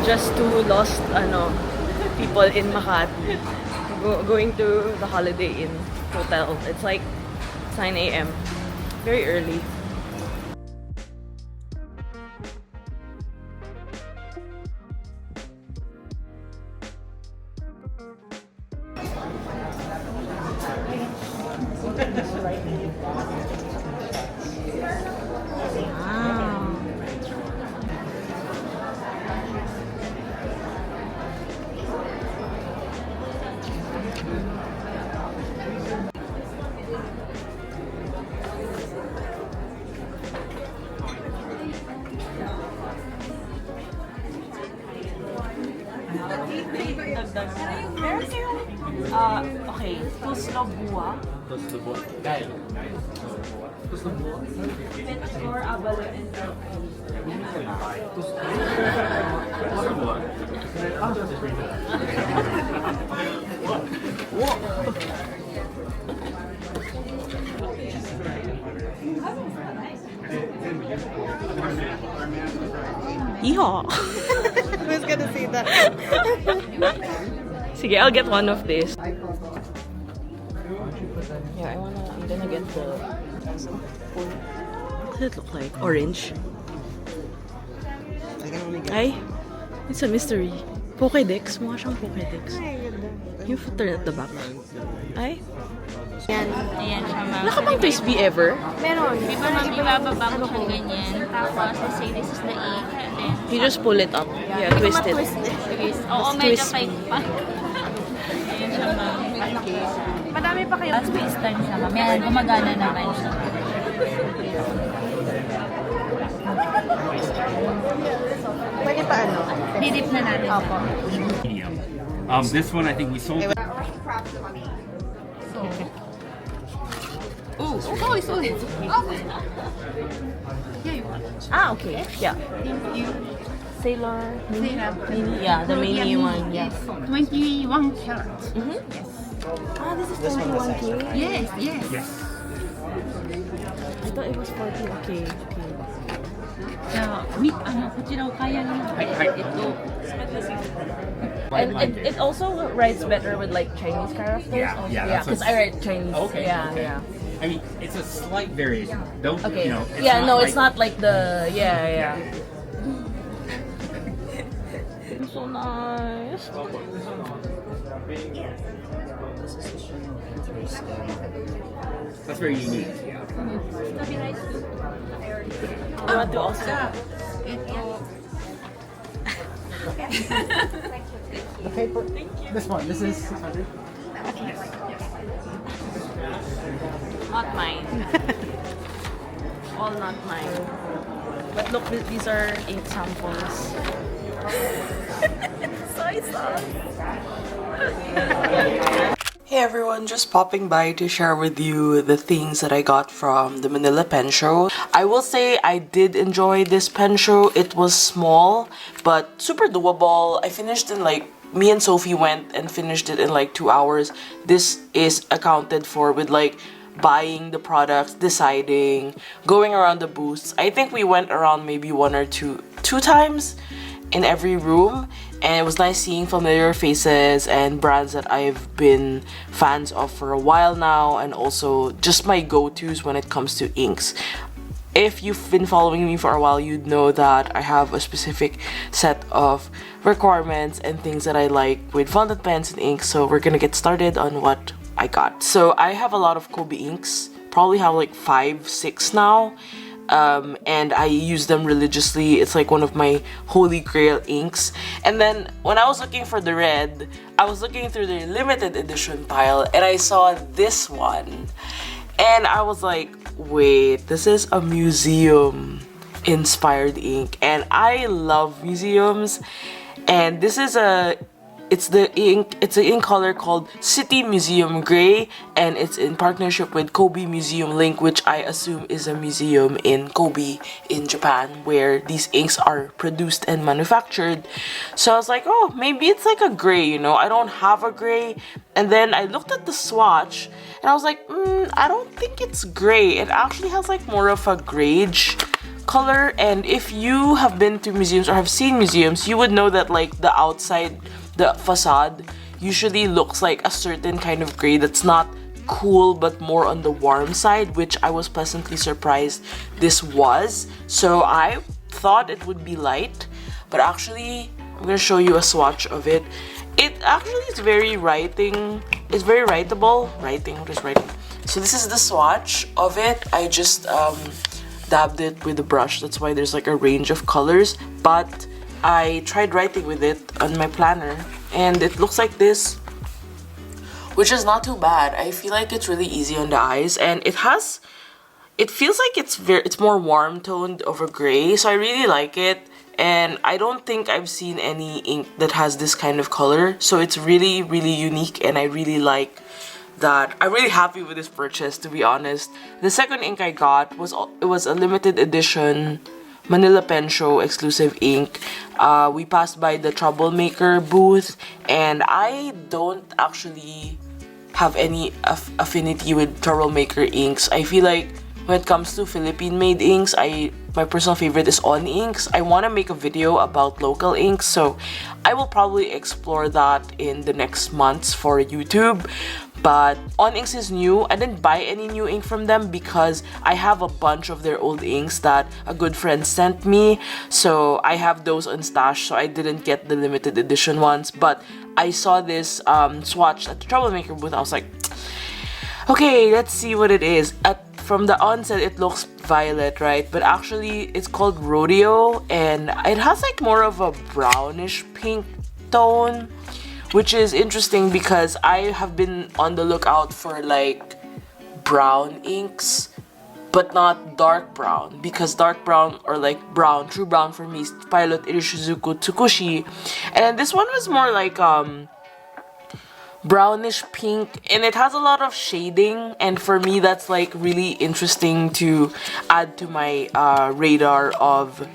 just two lost people in Makati going to the Holiday Inn hotel. It's like 9 a.m. Very early. Okay, 𝚘𝚘𝚘𝚔. 𝚘𝚘𝚘𝚘𝚘 abalo and Yeehaw! I was gonna say that. Sige, I'll get one of these. Yeah, I'm gonna get the... What does it look like? Orange? Ay, it's a mystery. Pokédex. Mukha siyang Pokédex. You turn at the back. Ay? Ayan siya, ma'am. Wala ka bang twist bee ever? Meron. Di ba, ma'am, ibababa mo siyang ganyan. Tapos, let's say this is the ink. Then, You just pull it up. Yeah, twist it. twist. Oo, medyo tight pa. Ayan siya, ma'am. Madami pa kayo. Tapos, may stand siya, ma'am. Yan, gumagana naman siya. Pwede pa ano? Didip na natin. Opo. Medium. This one I think we sold. Oh, sorry. Ah, okay. Yeah. Sailor. Mini? Yeah, the mini one. Yeah. 21 carats. Ah, this is 21K? Yes. Yes. I thought it was 40. Okay. じゃあ、こちらお買い上げのAnd it also writes better with like Chinese characters. Yeah, Because I write Chinese. Okay. Yeah, okay. yeah. I mean, it's a slight variation. Don't Okay. you know? It's Yeah, not no, like, it's not like the yeah. It's so nice. That's very unique. Yeah. I want to also. The paper. This one. This is 600. Not mine. All not mine. But look, these are ink samples. Hey everyone, just popping by to share with you the things that I got from the Manila Pen Show. I will say I did enjoy this pen show. It was small, but super doable. I finished in like, me and Sophie went and finished it in like 2 hours. This is accounted for with like buying the products, deciding, going around the booths. I think we went around maybe one or two times in every room, and it was nice seeing familiar faces and brands that I've been fans of for a while now, and also just my go-tos when it comes to inks. If you've been following me for a while, you'd know that I have a specific set of requirements and things that I like with fountain pens and inks, so we're gonna get started on what I got. So I have a lot of Kobe inks, probably have like 5-6 now. And I use them religiously. It's like one of my holy grail inks. And then when I was looking for the red, I was looking through the limited edition pile and I saw this one. And I was like, wait, this is a museum inspired ink. And I love museums. And this is it's an ink color called City Museum Gray, and it's in partnership with Kobe Museum Link, which I assume is a museum in Kobe in Japan where these inks are produced and manufactured. So I was like, oh, maybe it's like a gray, you know, I don't have a gray. And then I looked at the swatch and I was like, I don't think it's gray. It actually has like more of a grage color, and if you have been to museums or have seen museums, you would know that like the outside, the facade usually looks like a certain kind of gray that's not cool but more on the warm side, which I was pleasantly surprised this was. So I thought it would be light, but actually I'm gonna show you a swatch of it. It actually is very writing. It's very writable. What is writing? So this is the swatch of it. I just dabbed it with a brush. That's why there's like a range of colors. But I tried writing with it on my planner, and it looks like this, which is not too bad. I feel like it's really easy on the eyes, and it feels like it's more warm toned over gray, so I really like it. And I don't think I've seen any ink that has this kind of color, so it's really, really unique, and I really like that. I'm really happy with this purchase, to be honest. The second ink I got was a limited edition Manila Pen Show exclusive ink. We passed by the Troublemaker booth, and I don't actually have any affinity with Troublemaker inks. I feel like when it comes to Philippine-made inks, my personal favorite is On Inks. I want to make a video about local inks, so I will probably explore that in the next months for YouTube. But On Inks is new. I didn't buy any new ink from them because I have a bunch of their old inks that a good friend sent me. So I have those on stash, so I didn't get the limited edition ones. But I saw this swatch at the Troublemaker booth. I was like, okay, let's see what it is. From the onset, it looks violet, right? But actually, it's called Rodeo, and it has like more of a brownish pink tone, which is interesting because I have been on the lookout for like brown inks, but not dark brown, because dark brown or like brown, true brown for me is Pilot Irishizuku Tsukushi, and then this one was more like brownish pink, and it has a lot of shading, and for me that's like really interesting to add to my radar of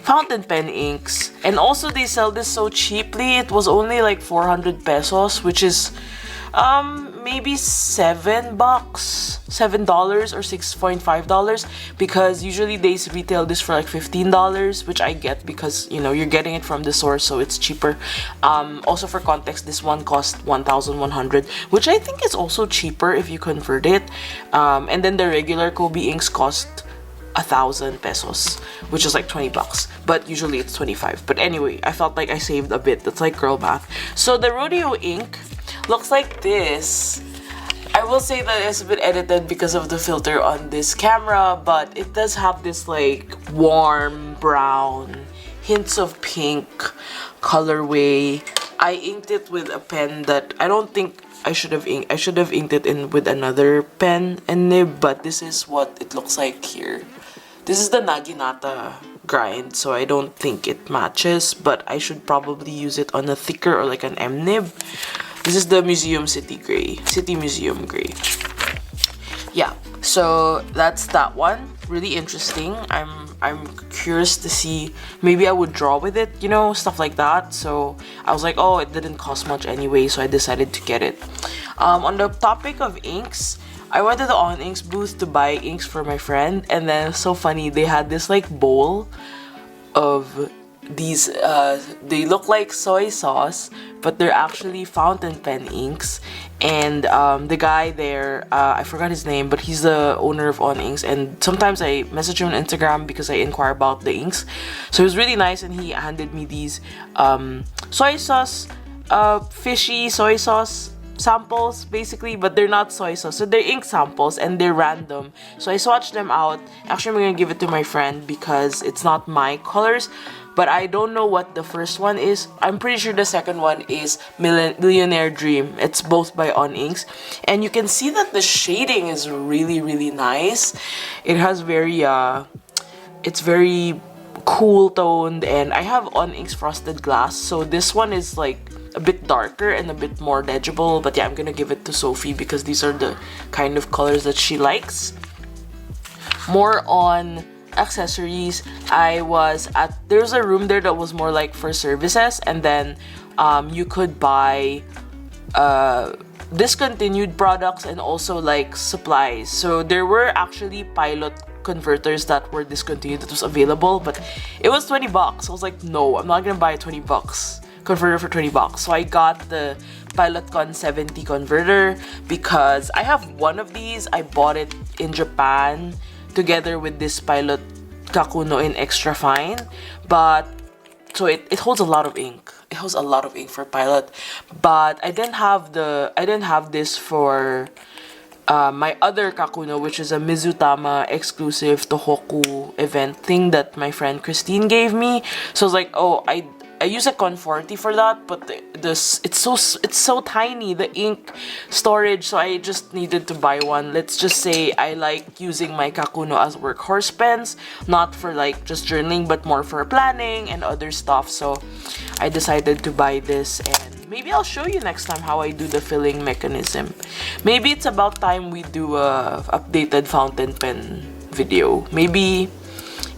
fountain pen inks. And also they sell this so cheaply. It was only like 400 pesos, which is maybe $7 or $6.5, because usually they retail this for like $15, which I get because, you know, you're getting it from the source, so it's cheaper. Also for context, this one cost 1,100, which I think is also cheaper if you convert it. And then the regular Kobe inks cost 1,000 pesos, which is like $20, but usually it's 25. But anyway, I felt like I saved a bit. That's like girl math. So the Rodeo ink looks like this. I will say that it's a bit edited because of the filter on this camera, but it does have this like warm brown, hints of pink colorway. I inked it with a pen that I don't think I should have inked. I should have inked it in with another pen and nib, but this is what it looks like here. This is the Naginata grind, so I don't think it matches, but I should probably use it on a thicker or like an M nib. This is the City Museum Gray. Yeah, so that's that one. Really interesting. I'm curious to see, maybe I would draw with it, you know, stuff like that. So I was like, oh, it didn't cost much anyway, so I decided to get it. On the topic of inks, I went to the On Inks booth to buy inks for my friend, and then so funny, they had this like bowl of these they look like soy sauce, but they're actually fountain pen inks. And the guy there, I forgot his name, but he's the owner of On Inks, and sometimes I message him on Instagram because I inquire about the inks. So it was really nice, and he handed me these soy sauce, fishy soy sauce samples basically, but they're not soy sauce, so they're ink samples and they're random. So I swatched them out. Actually, I'm gonna give it to my friend because it's not my colors, but I don't know what the first one is. I'm pretty sure the second one is Millionaire Dream. It's both by On Inks, and you can see that the shading is really, really nice. It has very it's very cool toned, and I have On Inks Frosted Glass, so this one is like a bit darker and a bit more legible. But yeah, I'm gonna give it to Sophie because these are the kind of colors that she likes. More on accessories, there's a room there that was more like for services, and then you could buy discontinued products and also like supplies. So there were actually pilot converters that were discontinued that was available, but it was 20 bucks. I was like, no, I'm not gonna buy a 20 bucks converter for 20 bucks. So I got the 𝚋𝚘𝚘𝚔 70 converter because I have one of these. I bought it in Japan together with this 𝚋𝚘 Kakuno in extra fine, but so it holds a lot of ink. It holds a lot of ink for 𝚋𝚘𝚘, but I didn't have this for my other Kakuno, which is a Mizutama exclusive Tohoku event thing that my friend Christine gave me. So I was like, oh, I use a 𝚾𝚘𝚘𝚘 for that, but it's so tiny, the ink storage, so I just needed to buy one. Let's just say I like using my Kakuno as workhorse pens, not for like just journaling, but more for planning and other stuff. So I decided to buy this, and maybe I'll show you next time how I do the filling mechanism. Maybe it's about time we do a updated fountain pen video, maybe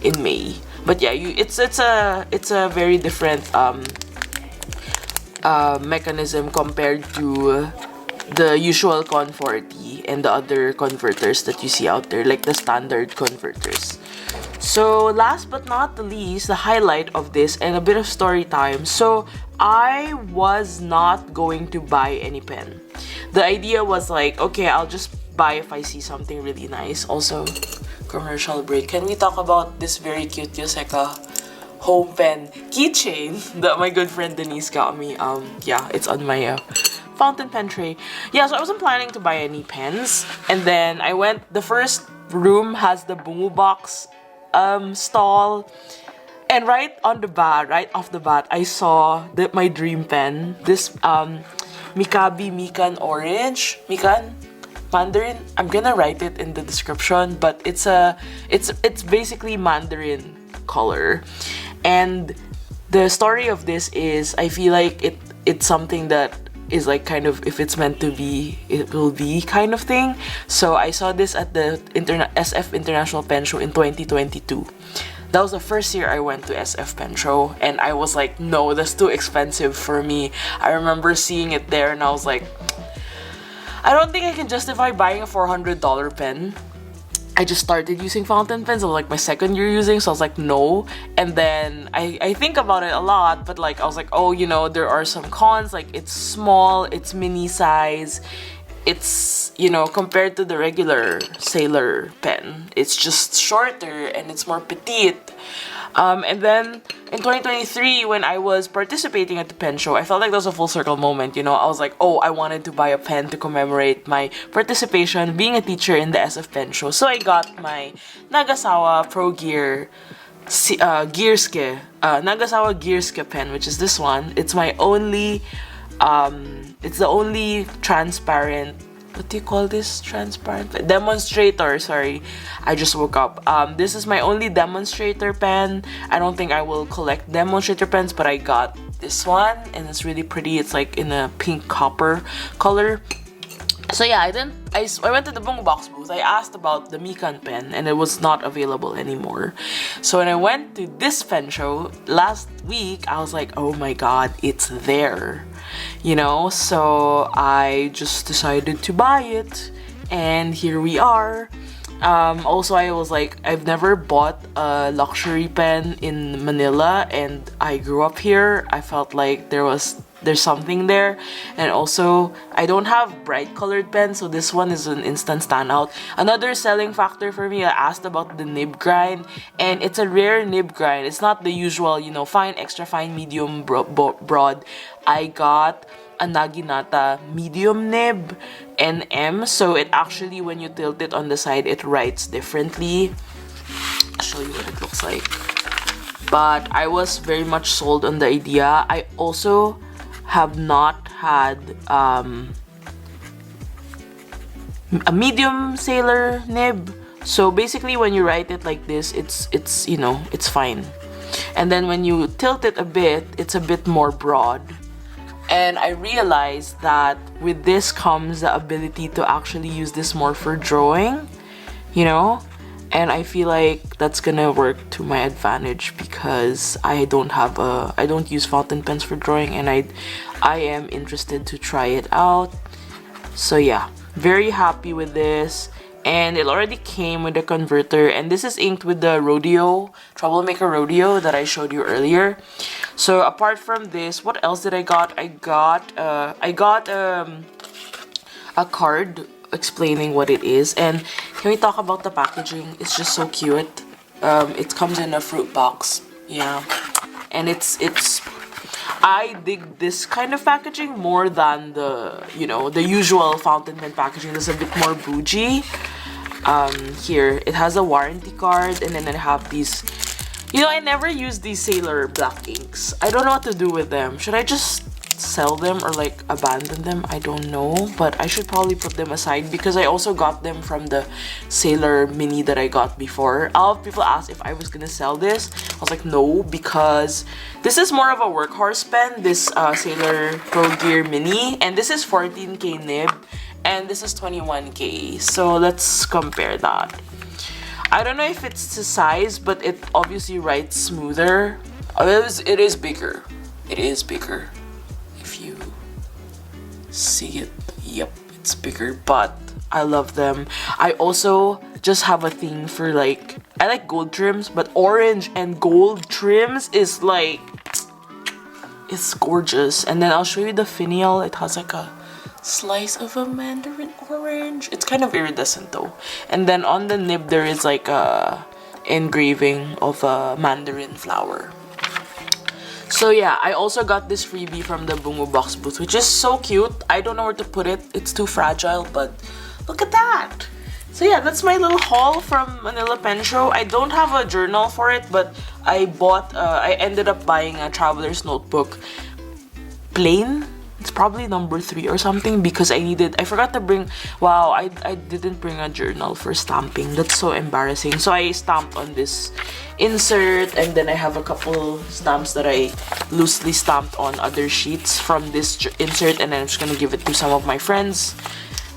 in May. But yeah, it's a very different mechanism compared to the usual 𝚾40 and the other converters that you see out there, like the standard converters. So last but not the least, the highlight of this and a bit of story time. So I was not going to buy any pen. The idea was like, okay, I'll just buy if I see something really nice. Also, commercial break. Can we talk about this very cute Yoseka home pen keychain that my good friend Denise got me? Yeah, it's on my fountain pen tray. Yeah, so I wasn't planning to buy any pens, and then I went. The first room has the 𝚘𝚘 box stall, and right off the bat, I saw my dream pen. This 𝚘𝚘𝚃𝚗 orange, Mandarin. I'm gonna write it in the description, but it's basically Mandarin color. And the story of this is, I feel like it's something that is like kind of, if it's meant to be, it will be kind of thing. So I saw this at the SF International Pen Show in 2022. That was the first year I went to SF Pen Show, and I was like, no, that's too expensive for me. I remember seeing it there and I was like, I don't think I can justify buying a $400 pen. I just started using fountain pens. It was like my second year using, so I was like, no. And then I think about it a lot, but like I was like, oh, you know, there are some cons. Like, it's small, it's mini size, it's, you know, compared to the regular sailor pen, it's just shorter and it's more petite. And then in 2023, when I was participating at the pen show, I felt like that was a full circle moment, you know. I was like, oh, I wanted to buy a pen to commemorate my participation being a teacher in the SF Pen Show. So I got my Nagasawa Pro Gear 𝚾𝚘𝚘𝚘 Nagasawa 𝚾𝚘𝚘𝚘 pen, which is this one. It's my only, it's the only transparent, what do you call this? Transparent demonstrator. Sorry, I just woke up. This is my only demonstrator pen. I don't think I will collect demonstrator pens, but I got this one and it's really pretty. It's like in a pink copper color. So yeah, I went to the 𝚘𝚘 box booth. I asked about the 𝚾𝚘𝚘𝚘 pen and it was not available anymore. So when I went to this pen show last week, I was like, oh my god, it's there. You know, so I just decided to buy it, and here we are. Also, I was like, I've never bought a luxury pen in Manila, and I grew up here. I felt like there's something there. And also, I don't have bright colored pens, so this one is an instant standout. Another selling factor for me, I asked about the nib grind, and it's a rare nib grind. It's not the usual, you know, fine, extra fine, medium, broad. I got a Naginata medium nib NM, so it actually, when you tilt it on the side, it writes differently. I'll show you what it looks like. But I was very much sold on the idea. I also have not had a medium sailor nib, so basically when you write it like this, it's you know, it's fine. And then when you tilt it a bit, it's a bit more broad. And I realized that with this comes the ability to actually use this more for drawing, you know? And I feel like that's gonna work to my advantage because I don't use fountain pens for drawing, and I am interested to try it out. So yeah, very happy with this. and it already came with a converter, and this is inked with the Rodeo Troublemaker Rodeo that I showed you earlier. So apart from this, what else did I got? I got a card explaining what it is. And can we talk about the packaging? It's just so cute. It comes in a fruit box, yeah, and it's I dig this kind of packaging more than the, you know, the usual fountain pen packaging that's a bit more bougie. Here it has a warranty card, and then I have these, you know, I never use these Sailor black inks. I don't know what to do with them. Should I just sell them or like abandon them? I don't know, but I should probably put them aside because I also got them from the Sailor mini that I got before. A lot of people asked if I was gonna sell this. I was like, no, because this is more of a workhorse pen, this Sailor Pro Gear mini, and this is 14K nib and this is 21K. So let's compare that. I don't know if it's the size, but it obviously writes smoother. It is bigger. It is bigger. If you see it, yep, it's bigger, but I love them. I also just have a thing for, like, I like gold trims, but orange and gold trims is like, it's gorgeous. And then I'll show you the finial. It has like a slice of a mandarin orange. It's kind of iridescent though. And then on the nib there is like a engraving of a mandarin flower. So yeah, I also got this freebie from the Bungo Box booth, which is so cute. I don't know where to put it. It's too fragile, but look at that. So yeah, that's my little haul from Manila Pen Show. I don't have a journal for it, but I ended up buying a traveler's notebook plain. It's probably number 3 or something because I forgot to bring, wow, I didn't bring a journal for stamping. That's so embarrassing. So I stamped on this insert, and then I have a couple stamps that I loosely stamped on other sheets from this insert, and then I'm just gonna give it to some of my friends.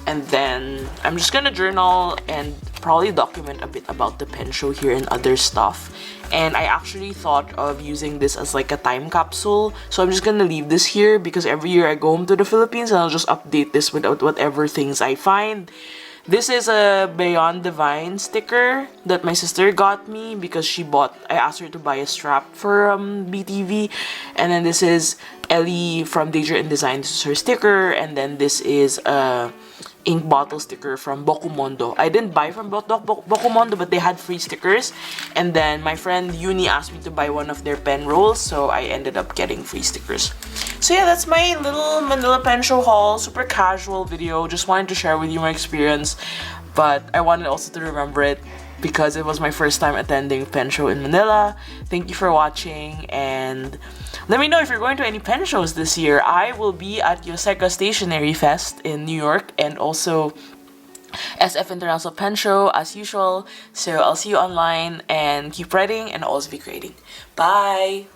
And then I'm just gonna journal and probably document a bit about the pen show here and other stuff. And I actually thought of using this as like a time capsule. So I'm just gonna leave this here because every year I go home to the Philippines and I'll just update this with whatever things I find. This is a Beyond Divine sticker that my sister got me because I asked her to buy a strap for BTV. And then this is Ellie from Danger and Design. This is her sticker. And then this is a ink bottle sticker from Bokumondo. I didn't buy from Bokumondo, but they had free stickers. And then my friend Uni asked me to buy one of their pen rolls, so I ended up getting free stickers. So yeah, that's my little Manila Pen Show haul. Super casual video. Just wanted to share with you my experience, but I wanted also to remember it because it was my first time attending Pen Show in Manila. Thank you for watching, and let me know if you're going to any pen shows this year. I will be at Yoseka Stationery Fest in New York and also SF International Pen Show as usual. So I'll see you online, and keep writing and always be creating. Bye!